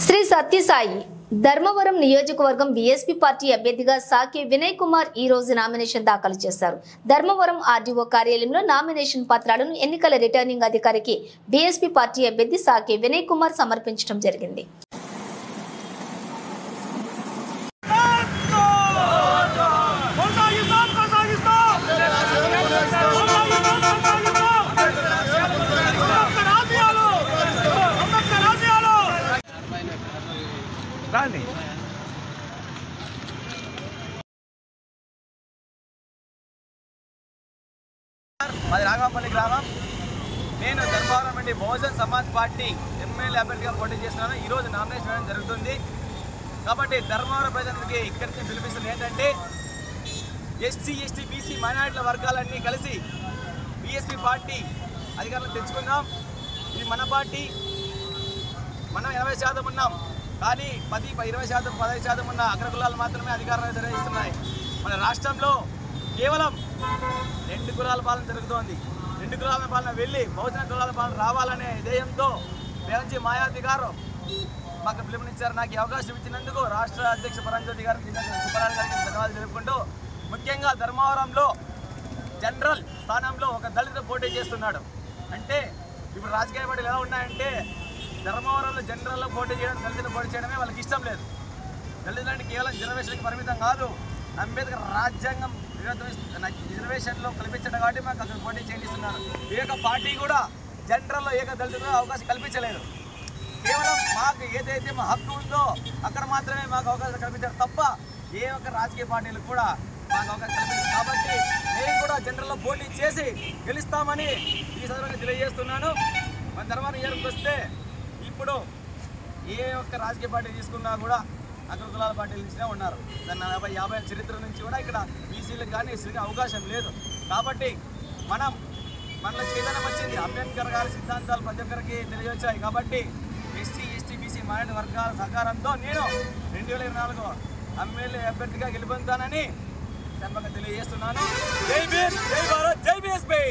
శ్రీ సత్యసాయి ధర్మవరం నియోజకవర్గం BSP party అభ్యర్థిగా సాకే వినయ్ కుమార్ ఈ రోజు నామినేషన్ దాఖలు చేశారు. ధర్మవరం ఆర్డీఓ కార్యాలయంలో నామినేషన్ పత్రాలను ఎన్నికల రిటర్నింగ్ అధికారికి బీఎస్పీ పార్టీ అభ్యర్థి సాకే వినయ్ కుమార్ సమర్పించడం జరిగింది. మాది రాఘవపల్లి గ్రామం. నేను ధర్మవరం నుండి బహుజన్ సమాజ్ పార్టీ ఎమ్మెల్యే అభ్యర్థిగా పోటీ చేస్తున్నాను. ఈరోజు నామినేషన్ వేయడం జరుగుతుంది. కాబట్టి ధర్మవరం ప్రజలకి ఇక్కడి నుంచి పిలిపిస్తుంది ఏంటంటే ఎస్సీ, ఎస్టీ, బీసీ మైనారిటీల వర్గాలన్నీ కలిసి బీఎస్పీ పార్టీ అధికారులను తెచ్చుకుందాం. ఇది మన పార్టీ. మనం 80% ఉన్నాం, కానీ 20%, 15% ఉన్న అగ్రకులాలు మాత్రమే అధికారాన్ని నిర్వహిస్తున్నాయి. మన రాష్ట్రంలో కేవలం 2 కులాల పాలన జరుగుతోంది. 2 కులాల పాలన వెళ్ళి బహుజన కులాల పాలన రావాలనే ధ్యేయంతో బేరంజీ మాయావతి గారు మాకు పిలుపునిచ్చారు. నాకు ఈ అవకాశం ఇచ్చినందుకు రాష్ట్ర అధ్యక్ష పరంజ్యోతి గారికి, సుబ్బరాజు గారికి ధన్యవాదాలు తెలుపుకుంటూ, ముఖ్యంగా ధర్మవరంలో జనరల్ స్థానంలో ఒక దళితుడు పోటీ చేస్తున్నాడు. అంటే ఇప్పుడు రాజకీయ పార్టీలు ఎలా ఉన్నాయంటే ధర్మవరంలో జనరల్లో పోటీ చేయడం, దళితులు పోటీ చేయడమే వాళ్ళకి ఇష్టం లేదు. దళితులంటే కేవలం రిజర్వేషన్కి పరిమితం కాదు, అంబేద్కర్ రాజ్యాంగం రిజర్వేషన్లో కల్పించడం కాబట్టి మాకు అక్కడ పోటీ చేయిస్తున్నారు. ఈ యొక్క పార్టీ కూడా జనరల్లో దళితులకు అవకాశం కల్పించలేదు. కేవలం మాకు ఏదైతే మా హక్కు ఉందో అక్కడ మాత్రమే మాకు అవకాశం కల్పించారు తప్ప ఏ ఒక్క రాజకీయ పార్టీలకు కూడా మాకు అవకాశం కల్పించారు. కాబట్టి మేము కూడా జనరల్లో పోటీ చేసి గెలుస్తామని ఈ సందర్భంగా తెలియజేస్తున్నాను. మన ధర్మవరం ఏరుకు వస్తే ఇప్పుడు ఏ ఒక్క రాజకీయ పార్టీ తీసుకున్నా కూడా అగ్రకులాల పార్టీల నుంచినే ఉన్నారు. 40-50 చరిత్ర నుంచి కూడా ఇక్కడ బీసీలకు కానీ ఎస్సీలకు అవకాశం లేదు. కాబట్టి మనలో చైతన్యం వచ్చింది. అంబేద్కర్ గారి సిద్ధాంతాలు ప్రతి ఒక్కరికి తెలియవచ్చాయి. కాబట్టి ఎస్సీ, ఎస్టీ, బీసీ మైనారిటీ వర్గాల సహకారంతో నేను 2024 ఎమ్మెల్యే అభ్యర్థిగా గెలుపొందుతానని తెలియజేస్తున్నాను. జై భీమ్, జై భారత్, జై బీఎస్పీ.